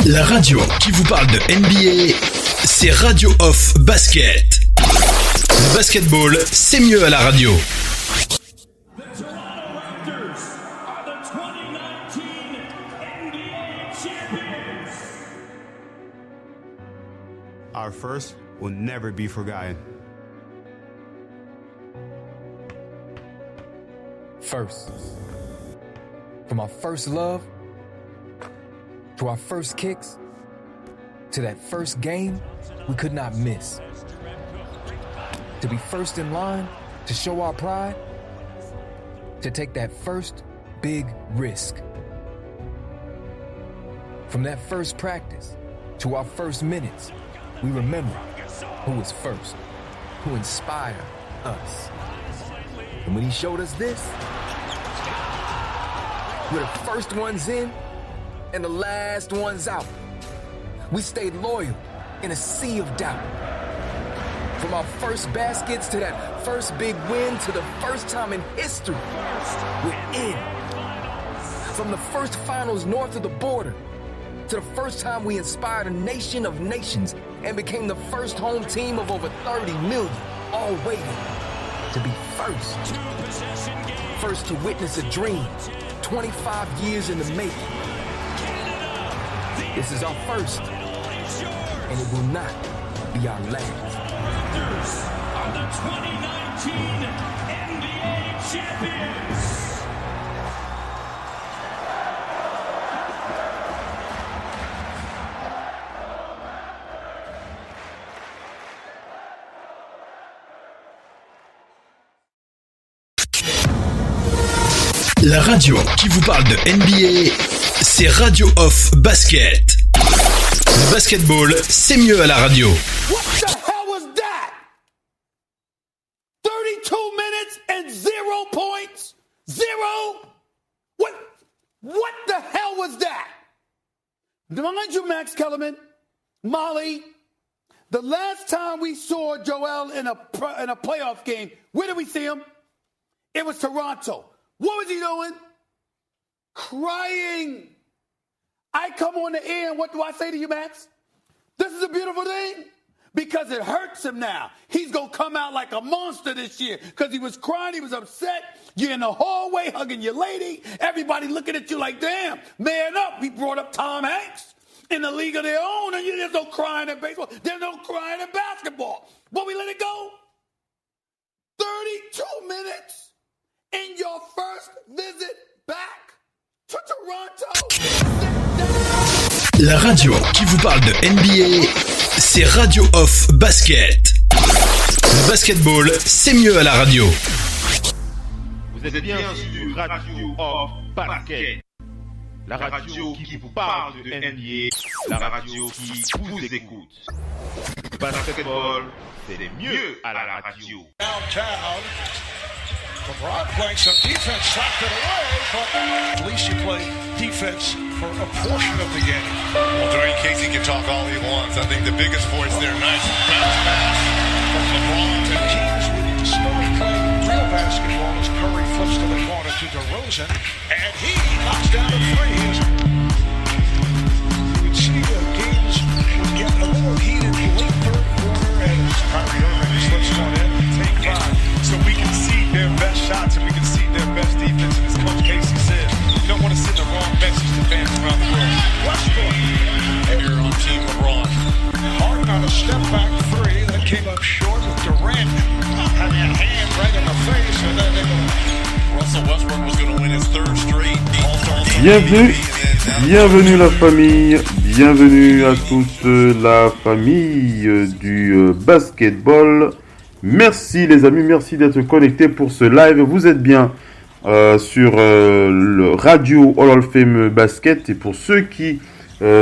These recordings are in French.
La radio qui vous parle de NBA, c'est Radio Off Basket. Le basketball, c'est mieux à la radio. Our first will never be forgotten. First. From our first love, to our first kicks, to that first game we could not miss. To be first in line, to show our pride, to take that first big risk. From that first practice to our first minutes, we remember who was first, who inspired us. And when he showed us this, we're the first ones in and the last ones out. We stayed loyal in a sea of doubt. From our first baskets to that first big win to the first time in history, we're in. From the first finals north of the border to the first time we inspired a nation of nations and became the first home team of over 30 million, all waiting to be first. First to witness a dream, 25 years in the making. This is our first, and it will not be our last. Are the 2019 NBA champions. La radio qui vous parle de NBA, c'est Radio Off Basket. Le basketball, c'est mieux à la radio. What the hell was that? 32 minutes and 0 points? Zero? What the hell was that? Mind you, Max Kellerman, Molly, the last time we saw Joel in a playoff game, where did we see him? It was Toronto. What was he doing? Crying. I come on the air and what do I say to you, Max? This is a beautiful thing because it hurts him now. He's going to come out like a monster this year because he was crying. He was upset. You're in the hallway hugging your lady. Everybody looking at you like, damn, man up. He brought up Tom Hanks in the league of their own, and there's no crying in baseball. There's no crying in basketball. But we let it go. 32 minutes. In your first visit back to Toronto. La radio qui vous parle de NBA, c'est Radio Off Basket. Le basketball, c'est mieux à la radio. Vous êtes bien sur Radio Off Basket. La radio qui vous parle de NBA, la radio qui vous écoute. Le basketball, c'est mieux à la radio. Downtown. LeBron playing some defense, slapped it away, but at least you play defense for a portion of the game. Well, Dwayne Casey can talk all he wants. I think the biggest voice there, nice bounce pass from LeBron. And teams with start playing real basketball as Curry flips to the corner to DeRozan, and he knocks down a three. You would see the games would get a little heated late third quarter as Kyrie Irving slips one in, take five. So we can see their best shots and we can see their best defense. And as Coach Casey said, you don't want to send the wrong message to fans around the world. Westbrook. And you're on Team LeBron. Harden on a step back three that came up short with Durant having a hand right in the face. And then they go. Russell Westbrook was going to win his third straight All-Star game. Bienvenue la famille, bienvenue à toute la famille du basketball. Merci les amis, merci d'être connectés pour ce live. Vous êtes bien sur le Radio Hall of Fame Basket. Et pour ceux qui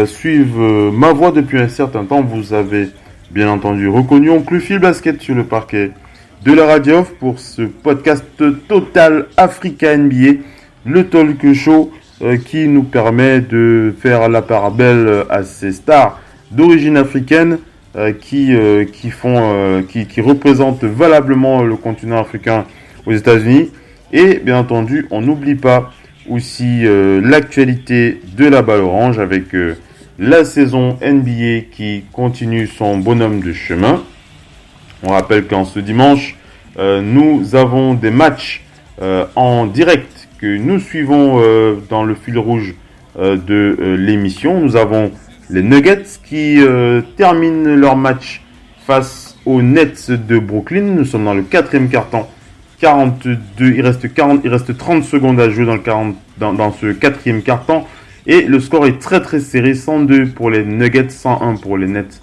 suivent ma voix depuis un certain temps, vous avez bien entendu reconnu Oncle Phil Basket sur le parquet de la radio pour ce podcast Total Africa NBA, le talk show qui nous permet de faire la part belle à ces stars d'origine africaine qui représentent valablement le continent africain aux États-Unis. Et bien entendu, on n'oublie pas aussi l'actualité de la balle orange avec la saison NBA qui continue son bonhomme de chemin. On rappelle qu'en ce dimanche, nous avons des matchs en direct que nous suivons dans le fil rouge de l'émission. Nous avons les Nuggets qui terminent leur match face aux Nets de Brooklyn. Nous sommes dans le 4e quart-temps. 42, il reste 30 secondes à jouer dans ce 4e quart-temps. Et le score est très très serré. 102 pour les Nuggets, 101 pour les Nets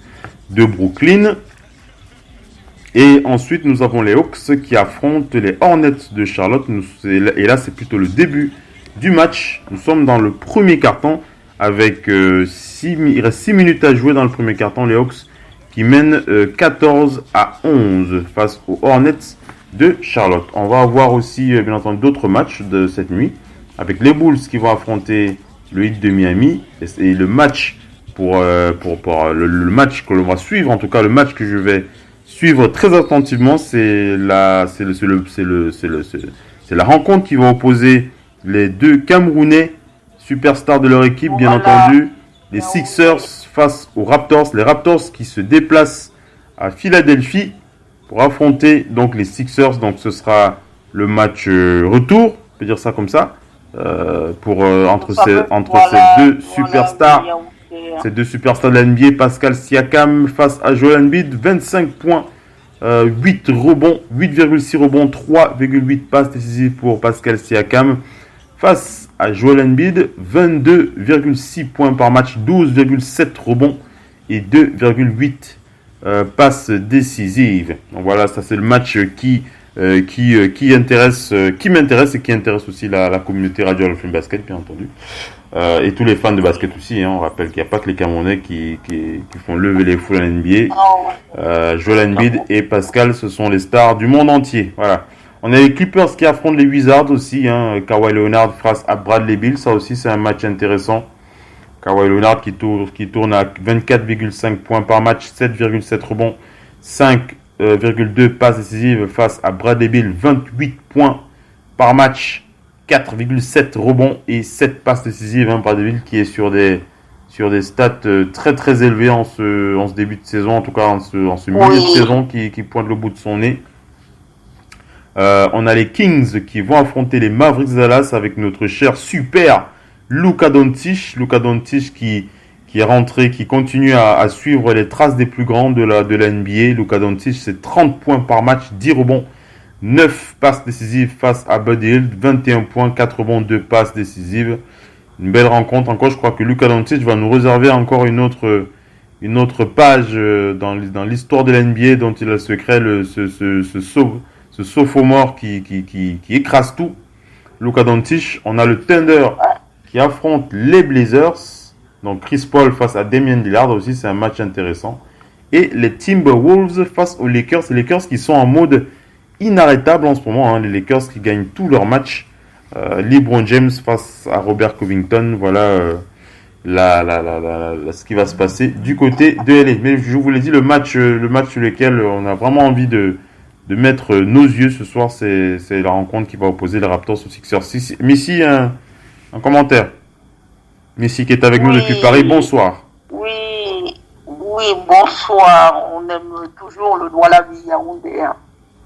de Brooklyn. Et ensuite, nous avons les Hawks qui affrontent les Hornets de Charlotte. Et là, c'est plutôt le début du match. Nous sommes dans le premier quart-temps avec il reste 6 minutes à jouer dans le premier quart-temps. Les Hawks qui mènent 14-11 face aux Hornets de Charlotte. On va avoir aussi, bien entendu, d'autres matchs de cette nuit avec les Bulls qui vont affronter le Heat de Miami. Et le match le match que l'on va suivre, en tout cas le match que je vais suivre très attentivement, c'est la rencontre qui va opposer les deux Camerounais superstars de leur équipe, bien entendu, les Sixers face aux Raptors. Les Raptors qui se déplacent à Philadelphie pour affronter donc les Sixers. Donc ce sera le match retour, on peut dire ça comme ça, entre ces deux superstars. Ces deux superstars de la NBA, Pascal Siakam face à Joel Embiid, 25 points, 8 rebonds, 8,6 rebonds, 3,8 passes décisives pour Pascal Siakam. Face à Joel Embiid, 22,6 points par match, 12,7 rebonds et 2,8 passes décisives. Donc voilà, ça c'est le match qui m'intéresse et qui intéresse aussi la communauté Radio Hall of Fame Basket, bien entendu. Et tous les fans de basket aussi, hein. On rappelle qu'il n'y a pas que les Camerounais qui font lever les foules en NBA. Joel Embiid et Pascal, ce sont les stars du monde entier. Voilà. On a les Clippers qui affrontent les Wizards aussi, hein. Kawhi Leonard face à Bradley Beal, ça aussi c'est un match intéressant. Kawhi Leonard qui tourne à 24,5 points par match, 7,7 rebonds, 5,2 passes décisives face à Bradley Beal, 28 points par match, 4,7 rebonds et 7 passes décisives. Hein, Bradley Beal qui est sur des stats très très élevés en ce début de saison, en tout cas en ce milieu de saison qui pointe le bout de son nez. On a les Kings qui vont affronter les Mavericks de Dallas avec notre cher super Luka Doncic. Luka Doncic qui est rentré, qui continue à suivre les traces des plus grands de la NBA. Luka Doncic, c'est 30 points par match, 10 rebonds, 9 passes décisives face à Buddy Hield, 21 points, 4 rebonds, 2 passes décisives. Une belle rencontre. Encore, je crois que Luka Doncic va nous réserver encore une autre page dans l'histoire de la NBA dont il a le secret, ce sophomore qui écrase tout. Luka Doncic. On a le Thunder qui affronte les Blazers. Donc Chris Paul face à Damian Lillard aussi, c'est un match intéressant. Et les Timberwolves face aux Lakers. Les Lakers qui sont en mode inarrêtable en ce moment, hein. Les Lakers qui gagnent tous leurs matchs. LeBron James face à Robert Covington. Voilà ce qui va se passer du côté de LA. Mais je vous l'ai dit, le match sur lequel on a vraiment envie de mettre nos yeux ce soir, c'est la rencontre qui va opposer les Raptors aux Sixers. Missy, un commentaire. Missy qui est avec nous depuis Paris, bonsoir. Oui, bonsoir. On aime toujours le Douala-Vie Yaoundé.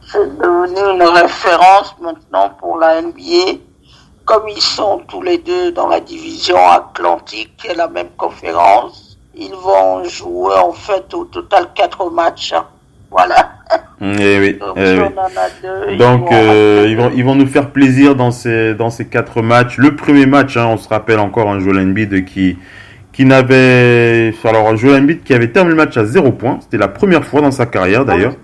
C'est devenu une référence maintenant pour la NBA. Comme ils sont tous les deux dans la division Atlantique et la même conférence, ils vont jouer en fait au total 4 matchs. Voilà. Oui. Donc ils vont nous faire plaisir dans ces 4 matchs. Le premier match, hein, on se rappelle encore un Joel Embiid qui Joel Embiid qui avait terminé le match à 0 points. C'était la première fois dans sa carrière d'ailleurs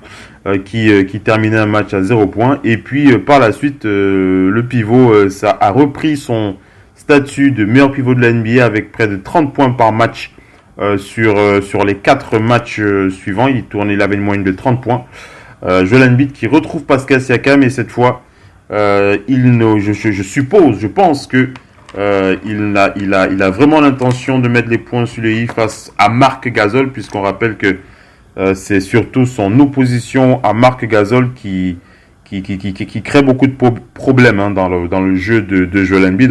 qui terminait un match à 0 points. Et puis par la suite, le pivot ça a repris son statut de meilleur pivot de la NBA avec près de 30 points par match. Sur les 4 matchs suivants, il avait une moyenne de 30 points. Joel Embiid qui retrouve Pascal Siakam et cette fois, je pense que il a vraiment l'intention de mettre les points sur les i face à Marc Gasol, puisqu'on rappelle que c'est surtout son opposition à Marc Gasol qui crée beaucoup de problèmes, hein, dans le jeu de Joel Embiid.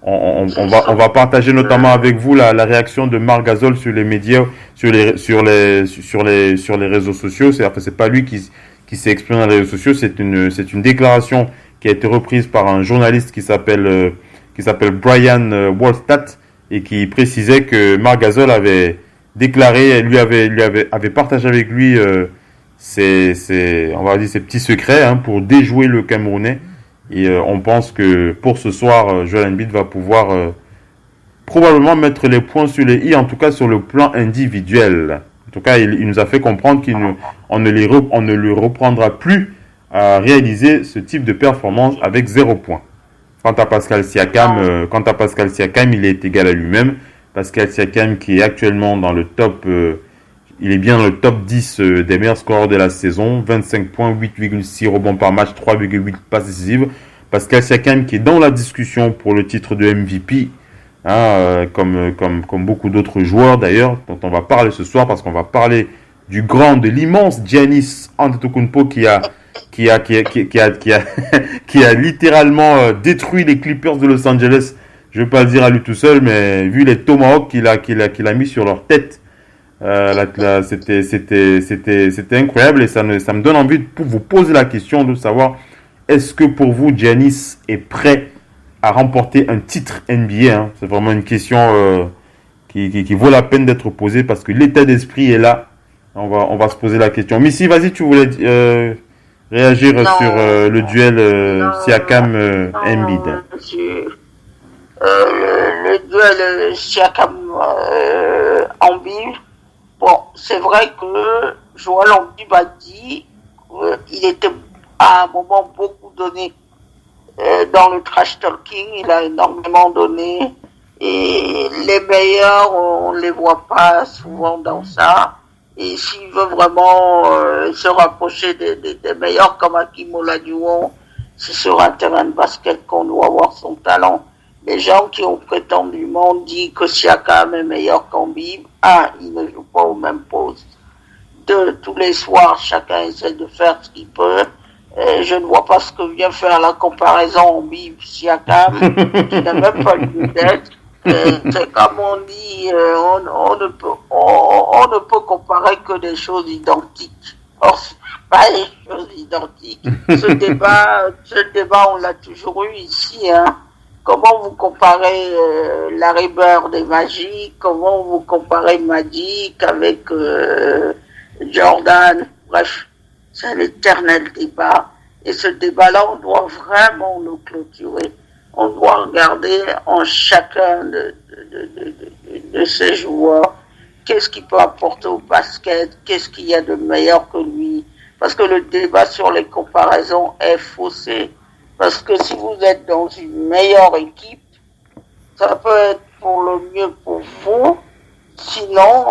on va partager notamment avec vous la réaction de Marc Gasol sur les médias, sur les réseaux sociaux. C'est pas lui qui s'est exprimé dans les réseaux sociaux. C'est une déclaration qui a été reprise par un journaliste qui s'appelle Brian Wallstatt et qui précisait que Marc Gasol avait déclaré, avait partagé avec lui ses petits secrets pour déjouer le Camerounais. Et on pense que pour ce soir, Joel Embiid va pouvoir probablement mettre les points sur les i, en tout cas sur le plan individuel. En tout cas, il nous a fait comprendre qu'on ne lui reprendra plus à réaliser ce type de performance avec 0 points. Quant à Pascal Siakam, il est égal à lui-même. Pascal Siakam qui est actuellement dans le top, il est bien dans le top 10 des meilleurs scoreurs de la saison. 25 points, 8,6 rebonds par match, 3,8 passes décisives. Pascal Siakam qui est dans la discussion pour le titre de MVP, comme beaucoup d'autres joueurs d'ailleurs, dont on va parler ce soir parce qu'on va parler de l'immense Giannis Antetokounmpo qui a littéralement détruit les Clippers de Los Angeles. Je ne vais pas le dire à lui tout seul, mais vu les tomahawks qu'il a mis sur leur tête, c'était incroyable et ça me donne envie de vous poser la question de savoir est-ce que pour vous Giannis est prêt à remporter un titre NBA. C'est vraiment une question qui vaut la peine d'être posée parce que l'état d'esprit est là. On va se poser la question. Missy, vas-y, tu voulais réagir sur le duel Siakam-Embiid. Le duel Siakam-Embiid, bon, c'est vrai que Joel Embiid a dit qu'il était à un moment beaucoup donné dans le trash talking, il a énormément donné et les meilleurs, on les voit pas souvent dans ça. Et s'il veut vraiment se rapprocher des meilleurs comme Hakeem Olajuwon, c'est sur un terrain de basket qu'on doit voir son talent. Les gens qui ont prétendument dit que Siakam est meilleur qu'Embiid, il ne joue pas au même poste. 2, tous les soirs, chacun essaie de faire ce qu'il peut. Je ne vois pas ce que vient faire la comparaison Embiid-Siakam, qui n'a même pas lieu d'être. C'est comme on dit, on ne peut comparer que des choses identiques. Or, c'est pas des choses identiques. Ce débat, on l'a toujours eu ici, Comment vous comparez Larry Bird et Magic? Comment vous comparez Magic avec Jordan? Bref, c'est un éternel débat. Et ce débat-là, on doit vraiment le clôturer. On doit regarder en chacun de ces joueurs qu'est-ce qu'il peut apporter au basket, qu'est-ce qu'il y a de meilleur que lui. Parce que le débat sur les comparaisons est faussé. Parce que si vous êtes dans une meilleure équipe, ça peut être pour le mieux pour vous. Sinon,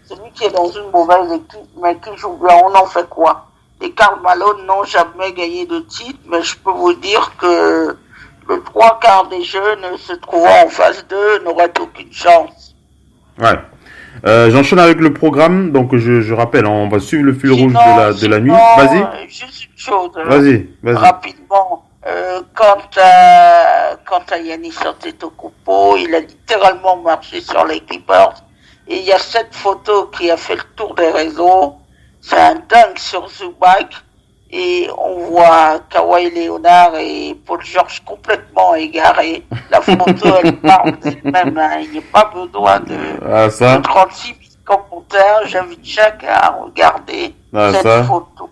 celui qui est dans une mauvaise équipe, mais qui joue bien, on en fait quoi? Les Karl Malone n'ont jamais gagné de titre, mais je peux vous dire que le 3/4 des jeunes se trouvant en phase 2 n'auraient aucune chance. Ouais. J'enchaîne avec le programme, donc je rappelle, on va suivre le fil rouge de la nuit. Vas-y. Juste une chose. Vas-y. Rapidement. Quant à Giannis Antetokounmpo, il a littéralement marché sur les Clippers. Et il y a cette photo qui a fait le tour des réseaux. C'est un dingue sur Zubac. Et on voit Kawhi Leonard et Paul George complètement égarés. La photo, elle parle d'elle-même. Il n'y a pas besoin de 36 000 commentaires. J'invite chacun à regarder cette photo.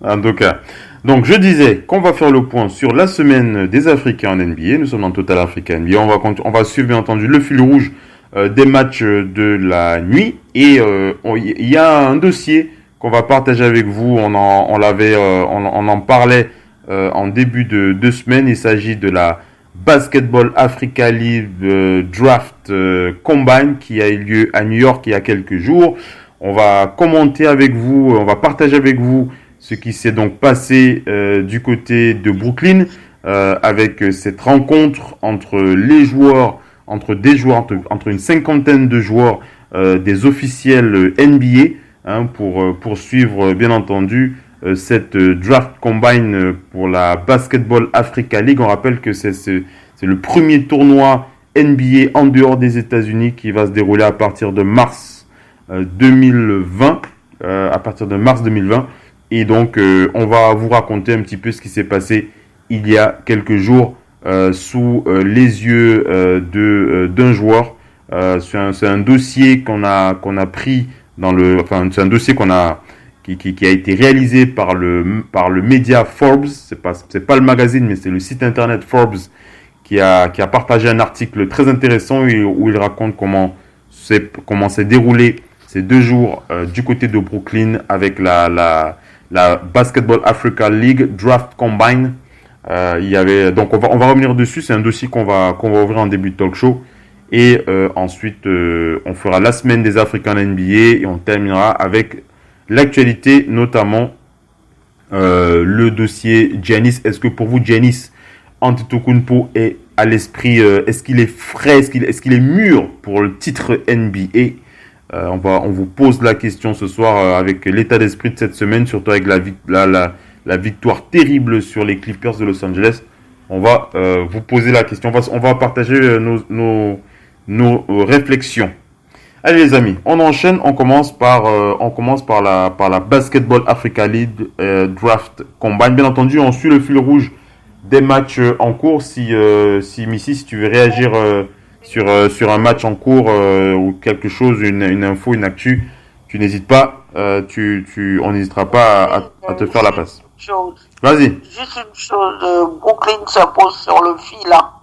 En tout cas. Donc, je disais qu'on va faire le point sur la semaine des Africains en NBA. Nous sommes en Total Africa NBA. On va suivre, bien entendu, le fil rouge des matchs de la nuit. Et il y a un dossier qu'on va partager avec vous. On en parlait en début de semaine. Il s'agit de la Basketball Africa League Draft Combine qui a eu lieu à New York il y a quelques jours. On va commenter avec vous, on va partager avec vous ce qui s'est donc passé du côté de Brooklyn avec cette rencontre entre une cinquantaine de joueurs des officiels NBA. Pour poursuivre bien entendu cette draft combine pour la Basketball Africa League. On rappelle que c'est C'est le premier tournoi NBA en dehors des États-Unis qui va se dérouler à partir de mars 2020. Et donc, on va vous raconter un petit peu ce qui s'est passé il y a quelques jours sous les yeux d'un joueur. C'est un dossier qu'on a pris c'est un dossier qui a été réalisé par le média Forbes. C'est pas le magazine, mais c'est le site internet Forbes qui a partagé un article très intéressant où il raconte comment s'est déroulé ces 2 jours du côté de Brooklyn avec la Basketball Africa League Draft Combine. Donc on va revenir dessus. C'est un dossier qu'on va ouvrir en début de talk show. Et ensuite, on fera la semaine des African NBA et on terminera avec l'actualité, notamment le dossier Giannis. Est-ce que pour vous, Giannis Antetokounmpo est à l'esprit, est-ce qu'il est frais, est-ce qu'il est mûr pour le titre NBA? On vous pose la question ce soir avec l'état d'esprit de cette semaine, surtout avec la victoire terrible sur les Clippers de Los Angeles. On va vous poser la question. On va partager nos réflexions. Allez les amis, on enchaîne. On commence par la Basketball Africa League Draft Combine. Bien entendu, on suit le fil rouge des matchs en cours. Si Missy, si tu veux réagir sur un match en cours ou quelque chose, une info, une actu, tu n'hésites pas. On n'hésitera pas à te faire la passe. Vas-y. Juste une chose, Brooklyn s'impose sur le fil là.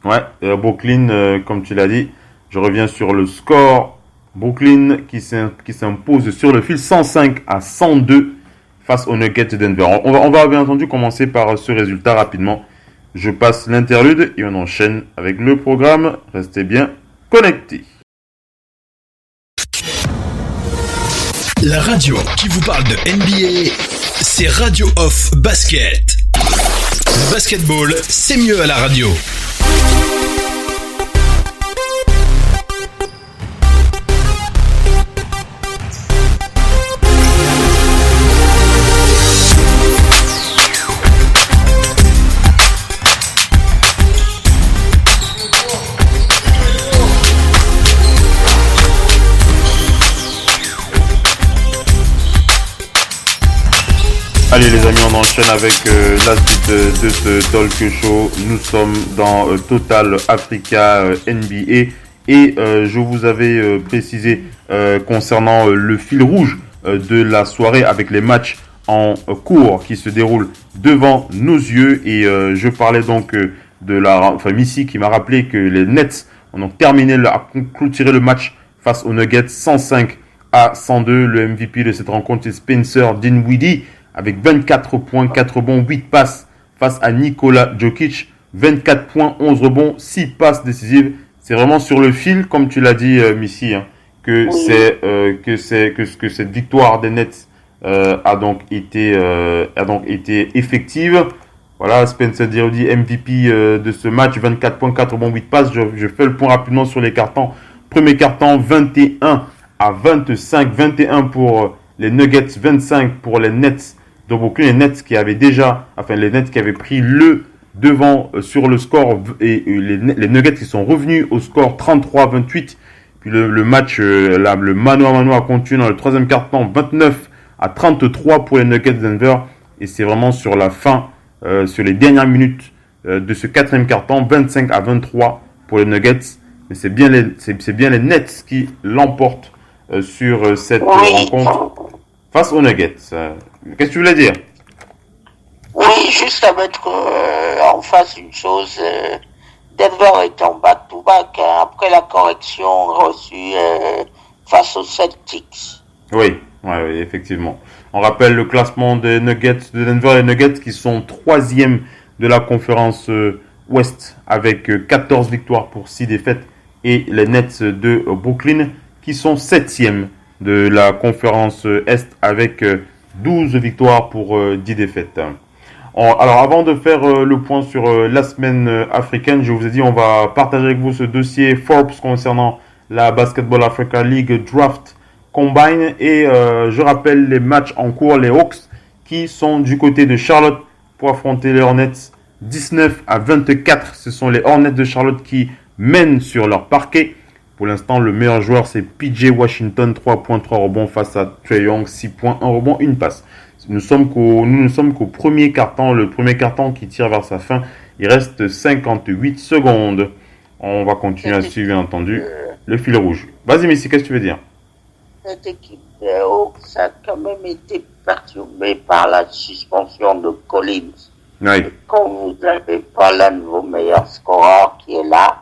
Ouais, Brooklyn, comme tu l'as dit, je reviens sur le score. Brooklyn qui s'impose sur le fil 105-102 face aux Nuggets de Denver. On va bien entendu commencer par ce résultat rapidement. Je passe l'interlude et on enchaîne avec le programme. Restez bien connectés. La radio qui vous parle de NBA, c'est Radio Off Basket. Le basketball, c'est mieux à la radio. Allez les amis, on enchaîne avec la suite de ce talk show. Nous sommes dans Total Africa NBA et je vous avais précisé concernant le fil rouge de la soirée avec les matchs en cours qui se déroulent devant nos yeux et je parlais donc de Missy qui m'a rappelé que les Nets ont donc clôturé le match face aux Nuggets 105-102. Le MVP de cette rencontre c'est Spencer Dinwiddie avec 24 points, 4 rebonds, 8 passes face à Nikola Jokic. 24 points, 11 rebonds, 6 passes décisives. C'est vraiment sur le fil, comme tu l'as dit, Missy, hein, que cette victoire des Nets a donc été effective. Voilà, Spencer Dinwiddie, MVP de ce match, 24 points, 4 rebonds, 8 passes. Je fais le point rapidement sur les cartons. Premier carton, 21-25. 21 pour les Nuggets, 25 pour les Nets. Donc les Nets qui avaient pris le devant sur le score et les Nuggets qui sont revenus au score 33-28. Puis le match, le mano à mano a continué dans le troisième quart-temps, 29-33 pour les Nuggets de Denver. Et c'est vraiment sur la fin, sur les dernières minutes de ce quatrième quart-temps, 25-23 pour les Nuggets. Mais c'est bien les Nets qui l'emportent sur cette rencontre face aux Nuggets. Qu'est-ce que tu voulais dire? Oui, juste à mettre en face une chose. Denver est en back-to-back après la correction reçue face aux Celtics. Oui, effectivement. On rappelle le classement des Nuggets de Denver. Les Nuggets qui sont 3e de la conférence Ouest avec 14 victoires pour 6 défaites. Et les Nets de Brooklyn qui sont 7e de la conférence Est avec 12 victoires pour 10 défaites. Alors avant de faire le point sur la semaine africaine, je vous ai dit on va partager avec vous ce dossier Forbes concernant la Basketball Africa League Draft Combine et je rappelle les matchs en cours, les Hawks qui sont du côté de Charlotte pour affronter les Hornets 19-24. Ce sont les Hornets de Charlotte qui mènent sur leur parquet. Pour l'instant, le meilleur joueur, c'est PJ Washington, 3 points, 3 rebonds face à Trae Young, 6 points, 1 rebond, 1 passe. Nous ne sommes qu'au premier quart-temps, le premier quart-temps qui tire vers sa fin. Il reste 58 secondes. On va continuer à suivre, bien entendu, le fil rouge. Vas-y, Missy, qu'est-ce que tu veux dire? Cette équipe des Hawks a quand même été perturbée par la suspension de Collins. Oui. Quand vous n'avez pas l'un de vos meilleurs scoreurs qui est là,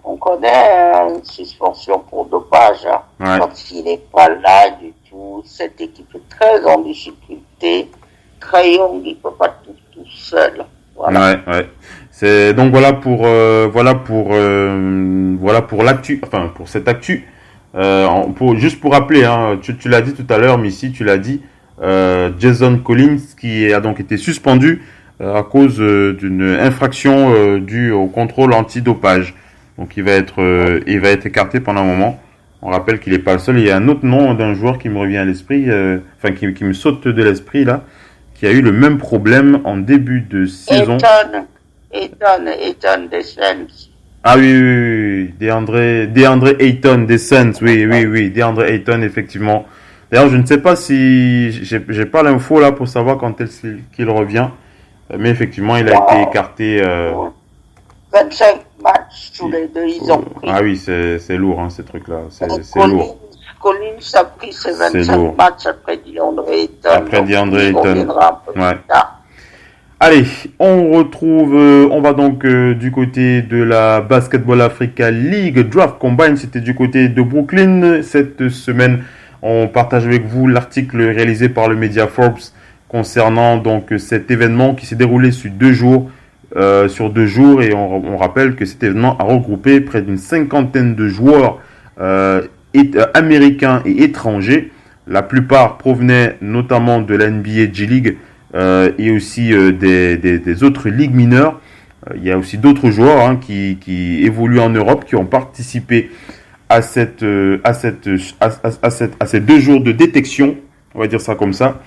on connaît une suspension pour dopage. Ouais. Quand il n'est pas là du tout, cette équipe est très en difficulté. Trae Young, il ne peut pas tout seul. Voilà. Ouais. C'est donc voilà pour l'actu, enfin pour cette actu. Juste pour rappeler, hein, tu l'as dit tout à l'heure, Missy, tu l'as dit, Jason Collins qui a donc été suspendu à cause d'une infraction due au contrôle antidopage. Donc il va être écarté pendant un moment. On rappelle qu'il n'est pas le seul. Il y a un autre nom d'un joueur qui me revient à l'esprit, qui me saute de l'esprit là, qui a eu le même problème en début de saison. Ayton des Suns. Ah oui. DeAndre Ayton des Suns. Oui. DeAndre Ayton, effectivement. D'ailleurs, je ne sais pas si j'ai pas l'info là pour savoir quand est-ce qu'il revient. Mais effectivement, il a été écarté. 25 matchs tous les deux, ils ont pris. Ah oui, c'est lourd, hein, ces trucs-là. C'est lourd. Collins a pris ses 25 matchs après DeAndre Ayton. Ouais. Allez, on va donc du côté de la Basketball Africa League Draft Combine. C'était du côté de Brooklyn. Cette semaine, on partage avec vous l'article réalisé par le média Forbes concernant donc cet événement qui s'est déroulé sur 2 jours. Et on rappelle que cet événement a regroupé près d'une 50aine de joueurs américains et étrangers. La plupart provenaient notamment de la NBA G-League et aussi des autres ligues mineures. Il y a aussi d'autres joueurs qui évoluent en Europe qui ont participé à ces 2 jours de détection, on va dire ça comme ça.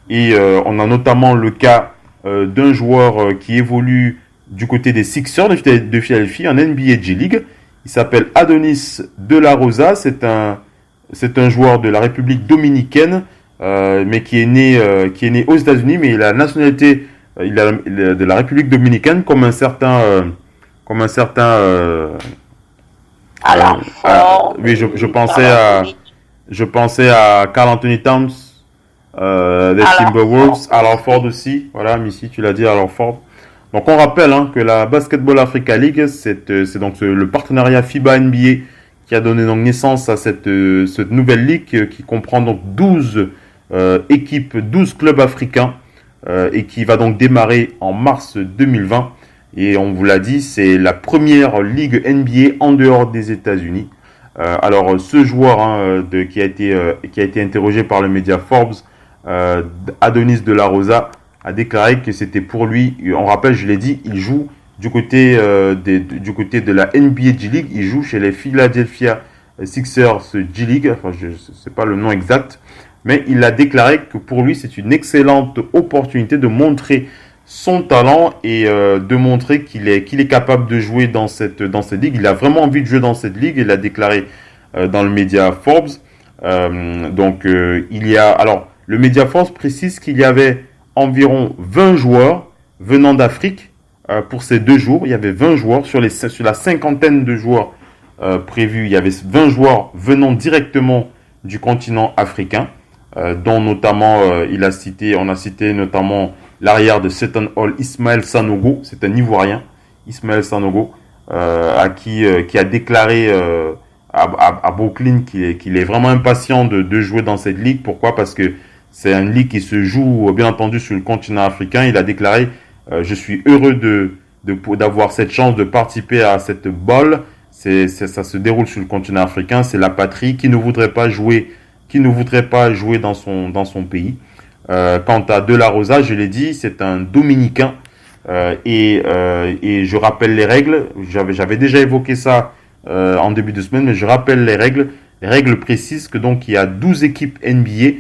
Et on a notamment le cas d'un joueur qui évolue du côté des Sixers de Philadelphie en NBA G-League. Il s'appelle Adonis De La Rosa. C'est un joueur de la République dominicaine, mais qui est né aux États-Unis, mais il a la nationalité de la République dominicaine, comme un certain. Oui, je pensais à Karl Anthony Towns. Des Timberwolves, Al Horford aussi. Voilà, Missy, tu l'as dit, Al Horford. Donc on rappelle que la Basketball Africa League, c'est donc le partenariat FIBA NBA qui a donné donc naissance à cette nouvelle ligue qui comprend donc 12 équipes, 12 clubs africains et qui va donc démarrer en mars 2020. Et on vous l'a dit, c'est la première ligue NBA en dehors des États-Unis. Alors ce joueur qui a été interrogé par le média Forbes, Adonis De La Rosa, a déclaré que c'était pour lui. On rappelle, je l'ai dit, il joue du côté de la NBA G-League. Il joue chez les Philadelphia Sixers G-League. Enfin, je ne sais pas le nom exact, mais il a déclaré que pour lui, c'est une excellente opportunité de montrer son talent et de montrer qu'il est capable de jouer dans cette ligue. Il a vraiment envie de jouer dans cette ligue. Il a déclaré dans le média Forbes. Le média Forbes précise qu'il y avait environ 20 joueurs venant d'Afrique pour ces 2 jours. Il y avait 20 joueurs sur la 50aine de joueurs prévus. Il y avait 20 joueurs venant directement du continent africain, dont notamment on a cité notamment l'arrière de Seton Hall, Ismaël Sanogo. C'est un Ivoirien, Ismaël Sanogo, qui a déclaré à Brooklyn qu'il est vraiment impatient de jouer dans cette ligue. Pourquoi? Parce que c'est une ligue qui se joue, bien entendu, sur le continent africain. Il a déclaré je suis heureux d'avoir cette chance de participer à cette bowl. Ça se déroule sur le continent africain. C'est la patrie. Qui ne voudrait pas jouer dans son pays. Quant à De La Rosa, je l'ai dit, c'est un Dominicain. Et je rappelle les règles. J'avais déjà évoqué ça en début de semaine, mais je rappelle les règles. Les règles précisent que donc il y a 12 équipes NBA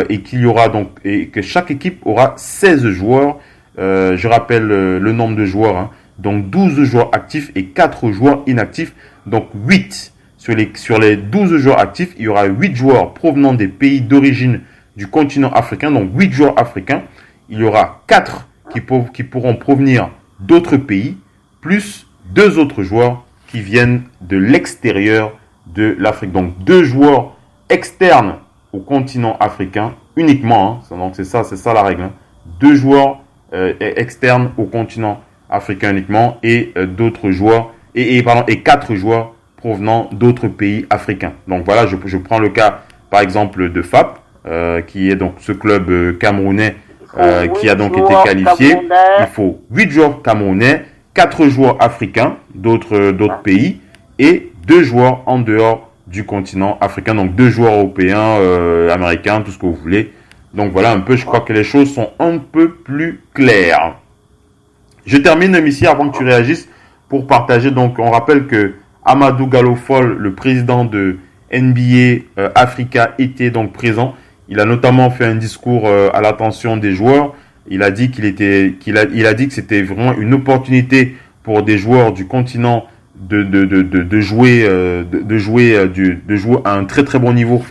et que chaque équipe aura 16 joueurs je rappelle le nombre de joueurs. Hein. Donc 12 joueurs actifs et 4 joueurs inactifs. Donc 8. Sur les 12 joueurs actifs, il y aura 8 joueurs provenant des pays d'origine du continent africain. Donc 8 joueurs africains. Il y aura 4 qui pourront provenir d'autres pays, plus 2 autres joueurs qui viennent de l'extérieur de l'Afrique. Donc 2 joueurs externes au continent africain uniquement. Hein. Donc c'est ça la règle. Hein. 2 joueurs externes au continent africain uniquement et d'autres joueurs et 4 joueurs provenant d'autres pays africains. Donc voilà, je prends le cas par exemple de FAP, qui est donc ce club camerounais qui a donc été qualifié. Il faut 8 joueurs camerounais, 4 joueurs africains d'autres pays et 2 joueurs en dehors du continent africain. Donc 2 joueurs européens, américains, tout ce que vous voulez. Donc voilà un peu, je crois que les choses sont un peu plus claires. Je termine ici avant que tu réagisses pour partager. Donc on rappelle que Amadou Gallo-Fall, le président de NBA Africa, était donc présent. Il a notamment fait un discours à l'attention des joueurs. Il a dit il a dit que c'était vraiment une opportunité pour des joueurs du continent de jouer à un très très bon niveau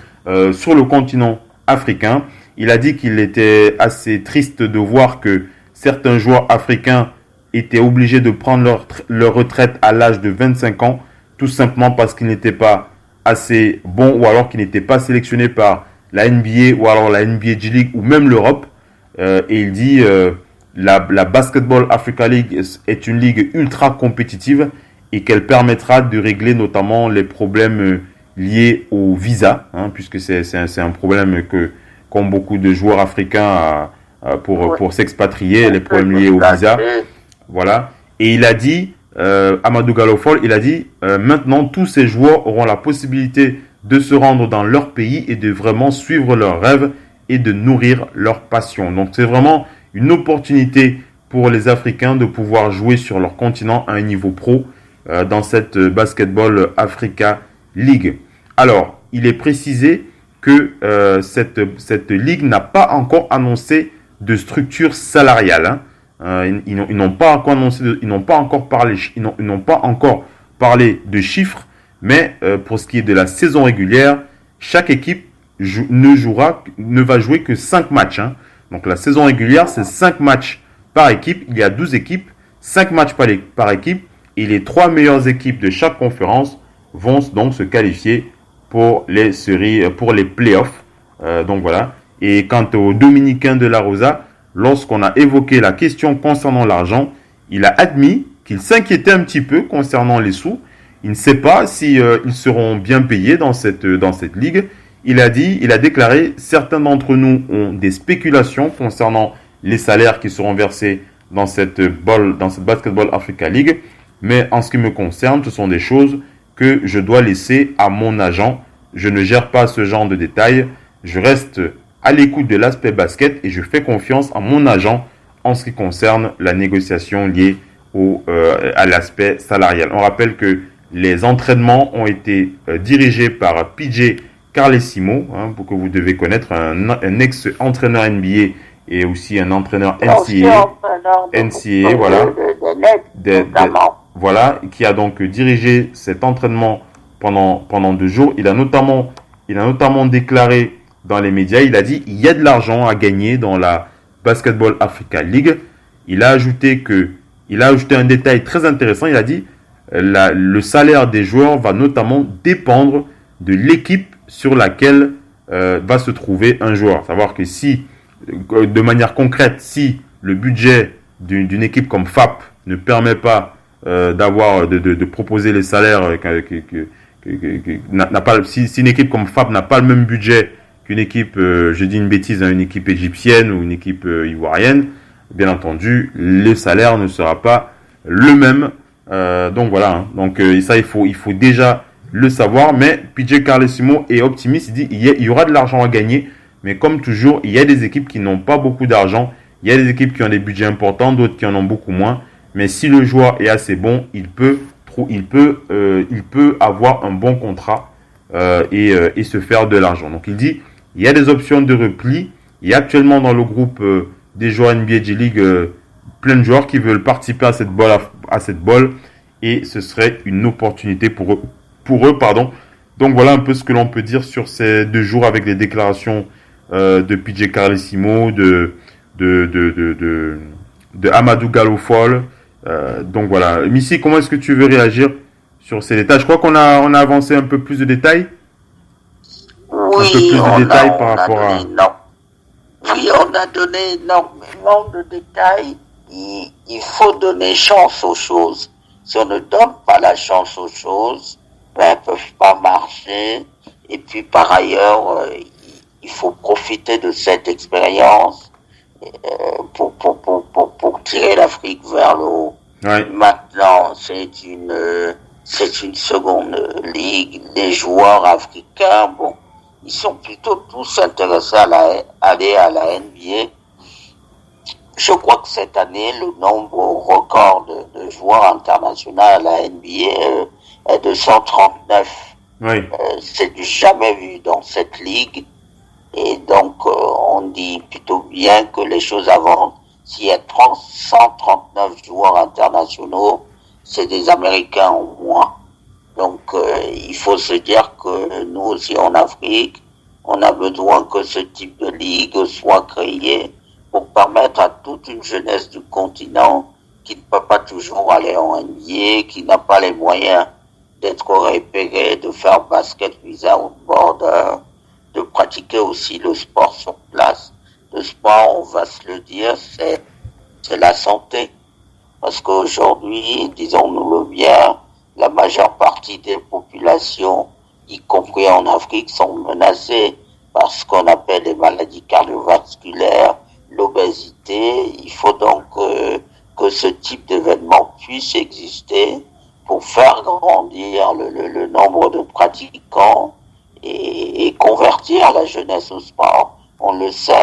sur le continent africain. Il a dit qu'il était assez triste de voir que certains joueurs africains étaient obligés de prendre leur retraite à l'âge de 25 ans, tout simplement parce qu'ils n'étaient pas assez bons ou alors qu'ils n'étaient pas sélectionnés par la NBA ou alors la NBA G-League ou même l'Europe. Et il dit la Basketball Africa League est une ligue ultra compétitive et qu'elle permettra de régler notamment les problèmes liés au visa, hein, puisque c'est un problème qu'ont beaucoup de joueurs africains pour s'expatrier, les problèmes liés au visa. Voilà. Et il a dit, Amadou Gallo-Fall, il a dit, maintenant tous ces joueurs auront la possibilité de se rendre dans leur pays et de vraiment suivre leurs rêves et de nourrir leur passion. Donc c'est vraiment une opportunité pour les Africains de pouvoir jouer sur leur continent à un niveau pro dans cette Basketball Africa League. Alors, il est précisé que cette ligue n'a pas encore annoncé de structure salariale. Hein. Ils n'ont pas encore annoncé, ils n'ont pas encore parlé de chiffres, mais pour ce qui est de la saison régulière, chaque équipe ne va jouer que 5 matchs. Hein. Donc la saison régulière, c'est 5 matchs par équipe. Il y a 12 équipes, 5 matchs par équipe, et les 3 meilleures équipes de chaque conférence vont donc se qualifier pour les séries, pour les playoffs. Donc voilà. Et quant au Dominicain de la Rosa, lorsqu'on a évoqué la question concernant l'argent, il a admis qu'il s'inquiétait un petit peu concernant les sous. Il ne sait pas si ils seront bien payés dans cette ligue. Il a déclaré, certains d'entre nous ont des spéculations concernant les salaires qui seront versés dans cette Basketball Africa League. Mais en ce qui me concerne, ce sont des choses que je dois laisser à mon agent. Je ne gère pas ce genre de détails. Je reste à l'écoute de l'aspect basket et je fais confiance à mon agent en ce qui concerne la négociation liée à l'aspect salarial. On rappelle que les entraînements ont été dirigés par PJ Carlesimo, hein, pour que vous devez connaître, un ex-entraîneur NBA et aussi un entraîneur NCAA, voilà, voilà, qui a donc dirigé cet entraînement pendant 2 jours. Il a notamment déclaré dans les médias, il a dit il y a de l'argent à gagner dans la Basketball Africa League. Il a ajouté un détail très intéressant. Il a dit le salaire des joueurs va notamment dépendre de l'équipe sur laquelle va se trouver un joueur. Savoir que si, de manière concrète, si le budget d'une équipe comme FAP ne permet pas de proposer les salaires si une équipe comme FAP n'a pas le même budget qu'une équipe, je dis une bêtise, hein, une équipe égyptienne ou une équipe ivoirienne, bien entendu, le salaire ne sera pas le même. Donc voilà, hein. Donc ça il faut déjà le savoir, mais PJ Carlesimo est optimiste, il dit il y aura de l'argent à gagner, mais comme toujours, il y a des équipes qui n'ont pas beaucoup d'argent, il y a des équipes qui ont des budgets importants, d'autres qui en ont beaucoup moins, mais si le joueur est assez bon, il peut avoir un bon contrat et se faire de l'argent. Donc il dit il y a des options de repli. Il y a actuellement dans le groupe des joueurs NBA G League plein de joueurs qui veulent participer à cette bowl et ce serait une opportunité pour eux. Donc voilà un peu ce que l'on peut dire sur ces 2 jours avec les déclarations de PJ Carlesimo, de Amadou Gallo-Fall. Donc voilà. Missy, comment est-ce que tu veux réagir sur ces détails? Je crois qu'on a avancé un peu plus de détails. Oui, un peu plus de détails par rapport à... Oui, on a donné énormément de détails. Il faut donner chance aux choses. Si on ne donne pas la chance aux choses, elles ne peuvent pas marcher. Et puis par ailleurs, il faut profiter de cette expérience pour tirer l'Afrique vers le haut. Ouais. Maintenant, c'est une seconde ligue. Les joueurs africains, bon, ils sont plutôt tous intéressés à aller à la NBA. Je crois que cette année, le nombre record de joueurs internationaux à la NBA est de 139. Oui. C'est du jamais vu dans cette ligue. Et donc, on dit plutôt bien que les choses avancent. S'il y a 139 joueurs internationaux, c'est des Américains au moins. Donc, il faut se dire que nous aussi en Afrique, on a besoin que ce type de ligue soit créé pour permettre à toute une jeunesse du continent qui ne peut pas toujours aller en NBA, qui n'a pas les moyens d'être repéré, de faire basket without border, de pratiquer aussi le sport sur place. Le sport, on va se le dire, c'est la santé. Parce qu'aujourd'hui, disons-nous-le bien, la majeure partie des populations, y compris en Afrique, sont menacées par ce qu'on appelle les maladies cardiovasculaires, l'obésité. Il faut donc que ce type d'événement puisse exister pour faire grandir le nombre de pratiquants et convertir la jeunesse au sport. On le sait,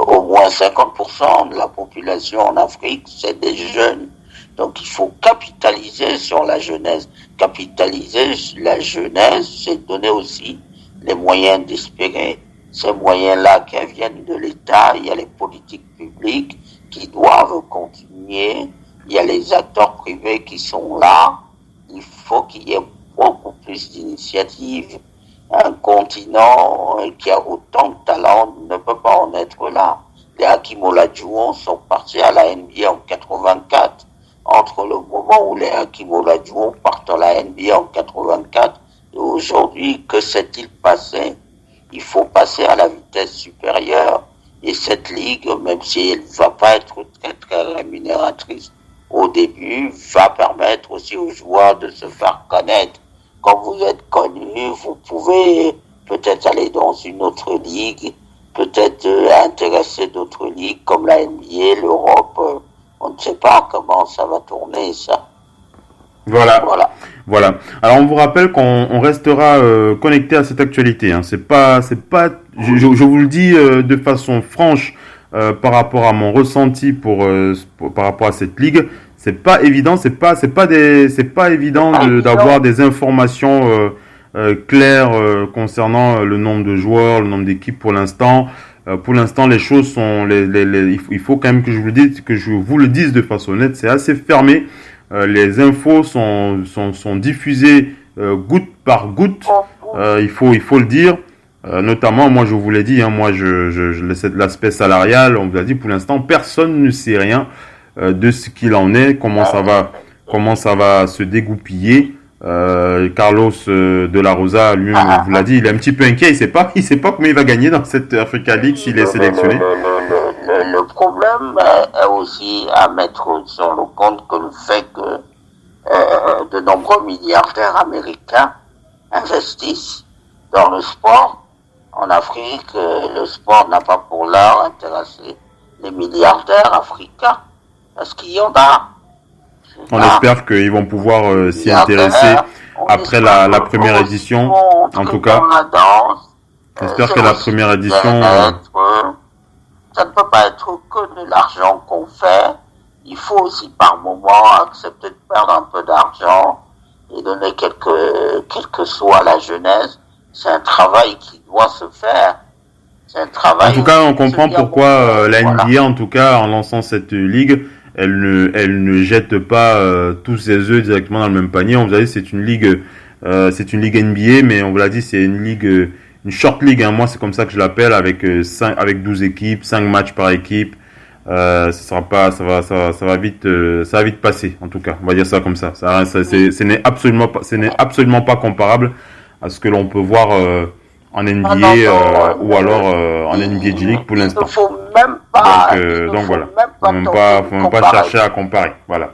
au moins 50% de la population en Afrique, c'est des jeunes. Donc il faut capitaliser sur la jeunesse. Capitaliser la jeunesse, c'est donner aussi les moyens d'espérer. Ces moyens-là qui viennent de l'État, il y a les politiques publiques qui doivent continuer, il y a les acteurs privés qui sont là. Il faut qu'il y ait beaucoup plus d'initiatives. Un continent qui a autant de talent ne peut pas en être là. Les Hakim Olajuwon sont partis à la NBA en 84. Entre le moment où les Hakim Olajuwon partent à la NBA en 84 et aujourd'hui, que s'est-il passé? Il faut passer à la vitesse supérieure. Et cette ligue, même si elle ne va pas être très très rémunératrice au début, va permettre aussi aux joueurs de se faire connaître. Quand vous êtes connu, vous pouvez peut-être aller dans une autre ligue, peut-être intéresser d'autres ligues comme la NBA, l'Europe. On ne sait pas comment ça va tourner, ça. Voilà. Alors on vous rappelle qu'on restera connecté à cette actualité. Hein. C'est pas. Je vous le dis de façon franche par rapport à mon ressenti par rapport à cette ligue. C'est pas évident. C'est pas évident d'avoir des informations claires concernant le nombre de joueurs, le nombre d'équipes pour l'instant. Pour l'instant, les choses sont. Il faut quand même que je vous le dise de façon honnête. C'est assez fermé. Les infos sont diffusées goutte par goutte. Il faut le dire. Notamment, moi, je vous l'ai dit. Hein, moi, l'aspect salarial, on vous l'a dit. Pour l'instant, personne ne sait rien de ce qu'il en est, comment ça va se dégoupiller. Carlos de la Rosa lui-même vous l'a dit, il est un petit peu inquiet. Il sait pas comment il va gagner dans cette Africa League s'il est sélectionné. Le problème est aussi à mettre sur le compte que le fait que de nombreux milliardaires américains investissent dans le sport. En Afrique, le sport n'a pas pour l'heure intéressé les milliardaires africains, parce qu'il y en a. On espère qu'ils vont pouvoir s'y intéresser après la première édition, en tout cas. J'espère que la première édition... Ça ne peut pas être que de l'argent qu'on fait. Il faut aussi par moment accepter de perdre un peu d'argent et donner quelle que soit la jeunesse. C'est un travail qui doit se faire. C'est un travail. En tout cas, on comprend pourquoi la NBA, voilà. en tout cas, en lançant cette ligue, elle ne jette pas tous ses œufs directement dans le même panier. On vous a dit, c'est une ligue NBA, mais on vous l'a dit, c'est une ligue, une short league. Hein. Moi, c'est comme ça que je l'appelle, avec 12 équipes, 5 matchs par équipe. Ça va vite passer. En tout cas, on va dire ça comme ça. Ce n'est absolument pas comparable à ce que l'on peut voir en NBA ou alors en NBA G League pour l'instant. Il ne faut même pas. Donc voilà. Faut même pas chercher à comparer. Voilà.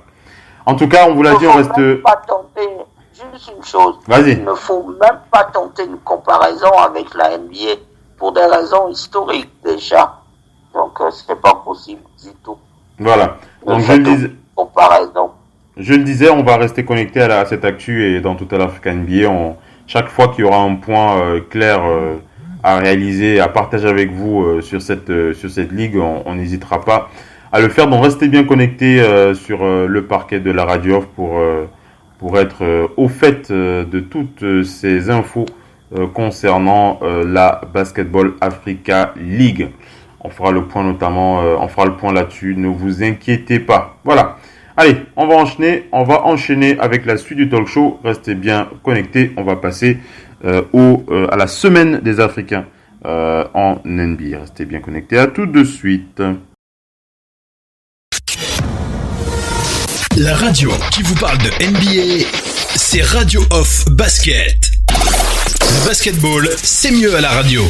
En tout cas, on vous l'a dit, on reste. Il ne faut pas tenter juste une chose. Vas-y. Il ne faut même pas tenter une comparaison avec la NBA pour des raisons historiques déjà. Donc c'est pas possible du tout. Voilà. Donc je le disais, on va rester connecté à cette actu et dans toute l'Africa NBA. Chaque fois qu'il y aura un point clair à réaliser, à partager avec vous sur cette ligue, on n'hésitera pas à le faire. Donc restez bien connectés sur le parquet de la radio pour être au fait de toutes ces infos concernant la Basketball Africa League. On fera le point là-dessus. Ne vous inquiétez pas. Voilà. Allez, on va enchaîner avec la suite du talk show. Restez bien connectés. On va passer à la semaine des Africains en NBA. Restez bien connectés. À tout de suite. La radio qui vous parle de NBA, c'est Radio Off Basket. Le basketball, c'est mieux à la radio.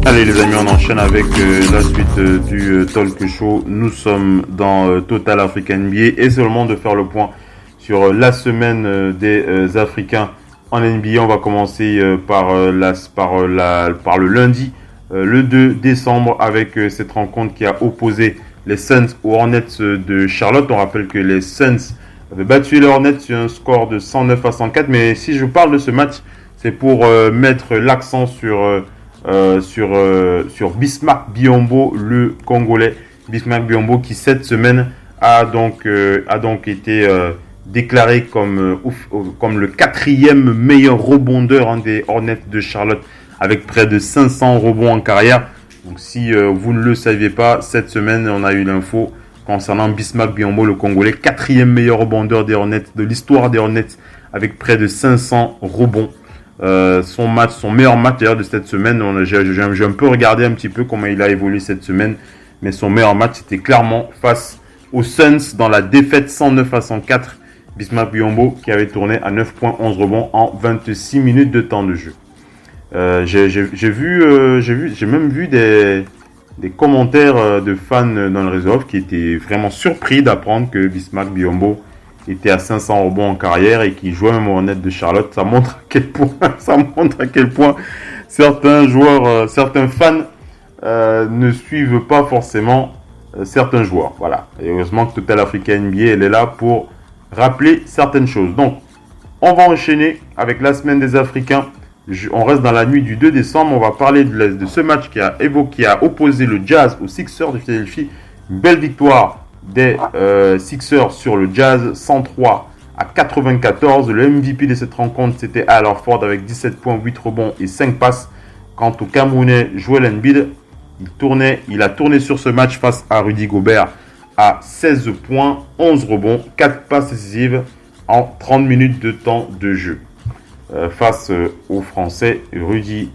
Allez les amis, on enchaîne avec la suite du talk show. Nous sommes dans Total Africa NBA et c'est le moment de faire le point sur la semaine des Africains en NBA. On va commencer par le lundi, le 2 décembre, avec cette rencontre qui a opposé les Suns aux Hornets de Charlotte. On rappelle que les Suns avaient battu les Hornets sur un score de 109-104. Mais si je parle de ce match, c'est pour mettre l'accent sur Bismack Biyombo, le Congolais. Bismack Biyombo qui cette semaine a donc été déclaré comme le 4e meilleur rebondeur des Hornets de Charlotte avec près de 500 rebonds en carrière. Donc si vous ne le saviez pas, cette semaine on a eu l'info concernant Bismack Biyombo, le Congolais, 4e meilleur rebondeur des Hornets de l'histoire des Hornets avec près de 500 rebonds. Son meilleur match d'ailleurs de cette semaine, j'ai un peu regardé un petit peu comment il a évolué cette semaine, mais son meilleur match c'était clairement face aux Suns dans la défaite 109-104. Bismack Biyombo qui avait tourné à 9.11 rebonds en 26 minutes de temps de jeu. J'ai même vu des commentaires de fans dans le réseau qui étaient vraiment surpris d'apprendre que Bismack Biyombo était à 500 rebonds en carrière et qui jouait même au Hornets de Charlotte. Ça montre à quel point certains joueurs, certains fans ne suivent pas forcément certains joueurs. Voilà. Et heureusement que Total Africa NBA, elle est là pour rappeler certaines choses. Donc, on va enchaîner avec la semaine des Africains. On reste dans la nuit du 2 décembre. On va parler de ce match qui a opposé le Jazz aux Sixers de Philadelphie. Une belle victoire des Sixers sur le Jazz, 103-94. Le MVP de cette rencontre, c'était Al Horford avec 17 points, 8 rebonds et 5 passes. Quant au Camerounais Joel Embiid, il a tourné sur ce match face à Rudy Gobert à 16 points, 11 rebonds, 4 passes décisives en 30 minutes de temps de jeu. Face au Français Rudy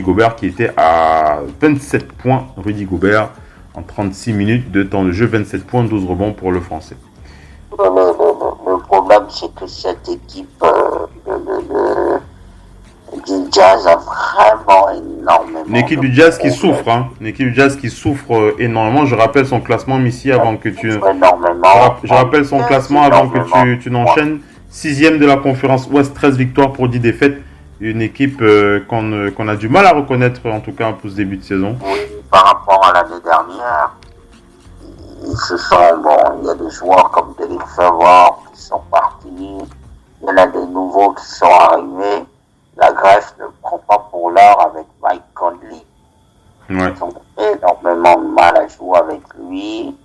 Gobert qui était à 27 points. Rudy Gobert en 36 minutes de temps de jeu, 27 points, 12 rebonds pour le Français. Le problème, c'est que cette équipe du Jazz a vraiment énormément. Une équipe du Jazz qui souffre, hein. Une équipe du Jazz qui souffre énormément. Je rappelle son classement, Missy, avant que tu... Je rappelle son classement avant que tu n'enchaînes. 6e de la conférence Ouest, 13 victoires pour 10 défaites. une équipe qu'on a du mal à reconnaître, en tout cas pour ce début de saison. Oui, par rapport à l'année dernière, ils se sont, il y a des joueurs comme Derek Favre qui sont partis, il y en a des nouveaux qui sont arrivés. La Grèce ne prend pas pour l'heure avec Mike Conley. Ouais. Ils ont énormément de mal à jouer avec lui.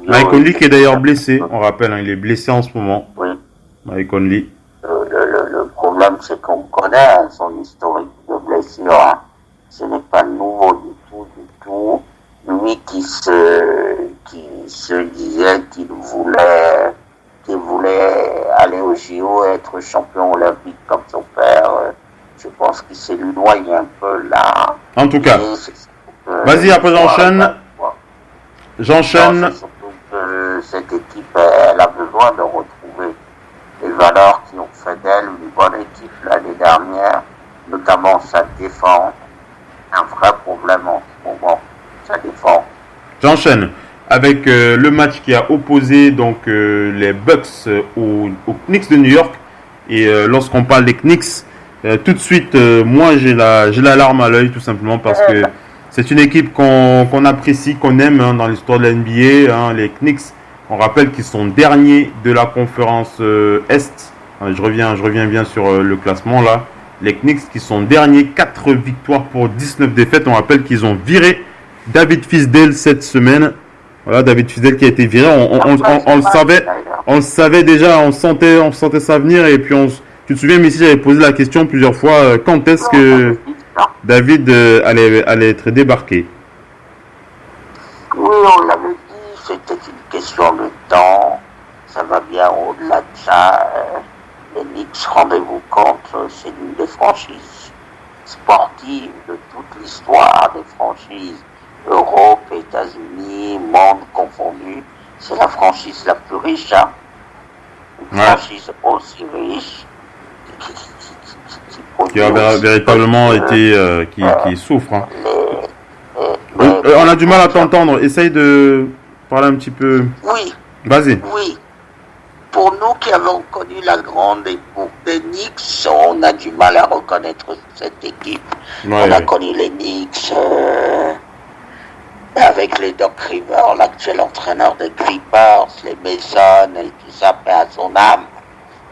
Mike Conley qui est d'ailleurs blessé, on rappelle, hein, il est blessé en ce moment. Oui. Mike Conley. Le problème, c'est qu'on connaît son historique de blessure. Hein. Ce n'est pas nouveau du tout. Lui qui se disait qu'il voulait aller au JO et être champion olympique comme son père. Je pense qu'il s'est éloigné un peu là. En tout cas, vas-y, après j'enchaîne. Non, c'est surtout que cette équipe, elle a besoin de retrouver les valeurs qui ont fait d'elle une bonne équipe l'année dernière, notamment sa défense. Un vrai problème en ce moment, sa défense. J'enchaîne avec le match qui a opposé donc les Bucks aux Knicks de New York. Et lorsqu'on parle des Knicks, tout de suite, moi j'ai la larme à l'œil tout simplement parce que c'est une équipe qu'on apprécie, qu'on aime hein, dans l'histoire de la NBA. Hein, les Knicks, on rappelle qu'ils sont derniers de la conférence Est. Je reviens bien sur le classement là. Les Knicks qui sont derniers, 4 victoires pour 19 défaites. On rappelle qu'ils ont viré David Fisdale cette semaine. Voilà, David Fisdale qui a été viré. On le savait déjà, on sentait ça venir. Et puis tu te souviens, Missy, j'avais posé la question plusieurs fois, quand est-ce que David allait être débarqué? Oui, on l'avait dit, c'était une question de temps. Ça va bien au-delà de ça. Les Knicks, rendez-vous compte, c'est l'une des franchises sportives de toute l'histoire des franchises. Europe, États-Unis, monde confondu. C'est la franchise la plus riche. Hein. Une franchise aussi riche. Qui a véritablement été... qui souffre. Hein. On a du mal à t'entendre. Essaye de parler un petit peu... Oui. Vas-y. Oui. Pour nous qui avons connu la grande époque des Knicks, on a du mal à reconnaître cette équipe. On a connu les Knicks avec les Doc Rivers, l'actuel entraîneur des Clippers, les Mason et tout ça, paix à son âme.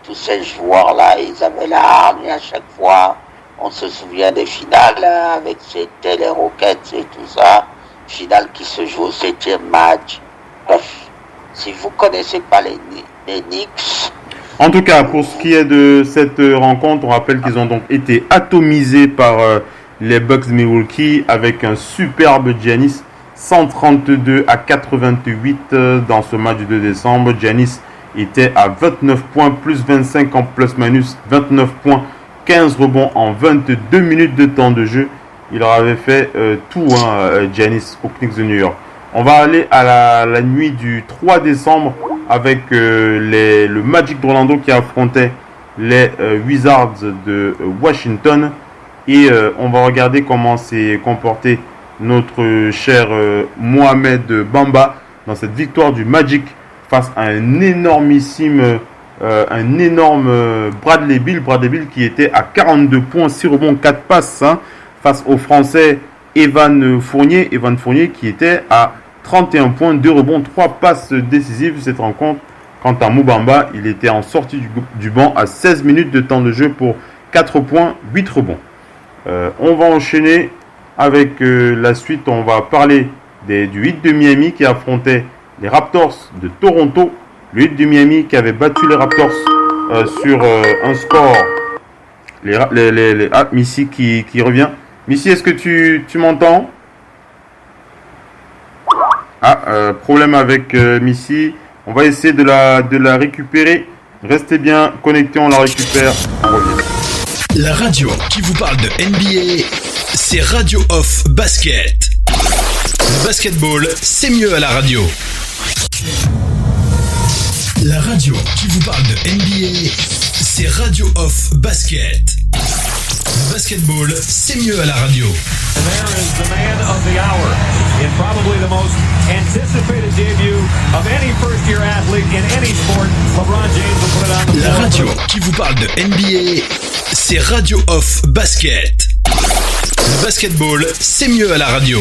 Tous ces joueurs-là, ils avaient la hargne et à chaque fois, on se souvient des finales avec c'était les Rockets et tout ça. Finale qui se joue au 7e match. Bref, si vous connaissez pas les Knicks. En tout cas, pour ce qui est de cette rencontre, on rappelle qu'ils ont donc été atomisés par les Bucks de Milwaukee avec un superbe Giannis, 132 à 88 dans ce match du 2 décembre. Giannis était à 29 points, plus 25 en plus-minus, 29 points, 15 rebonds en 22 minutes de temps de jeu. Il leur avait fait tout, Giannis, aux Knicks de New York. On va aller à la nuit du 3 décembre avec le Magic d'Orlando qui affrontait les Wizards de Washington. Et on va regarder comment s'est comporté notre cher Mohamed Bamba dans cette victoire du Magic face à un énorme Bradley Beal qui était à 42 points, 6 rebonds, 4 passes hein, face au Français Evan Fournier qui était à 31 points, 2 rebonds, 3 passes décisives. Cette rencontre, quant à Moubamba, il était en sortie du banc à 16 minutes de temps de jeu pour 4 points, 8 rebonds. On va enchaîner avec la suite. On va parler du Heat de Miami qui affrontait les Raptors de Toronto. Le Heat de Miami qui avait battu les Raptors sur un score. Missy qui revient. Missy, est-ce que tu m'entends? Problème avec Missy. On va essayer de la récupérer. Restez bien connectés, on la récupère. On revient. La radio qui vous parle de NBA, c'est Radio Off Basket. Le basketball, c'est mieux à la radio. La radio qui vous parle de NBA, c'est Radio Off Basket. Le basketball, c'est mieux à la radio. There is the man of the hour in probably the most anticipated debut of any first-year athlete in any sport. LeBron James will put it on the floor. La radio qui vous parle de NBA, c'est Radio Off Basket. Le basketball, c'est mieux à la radio.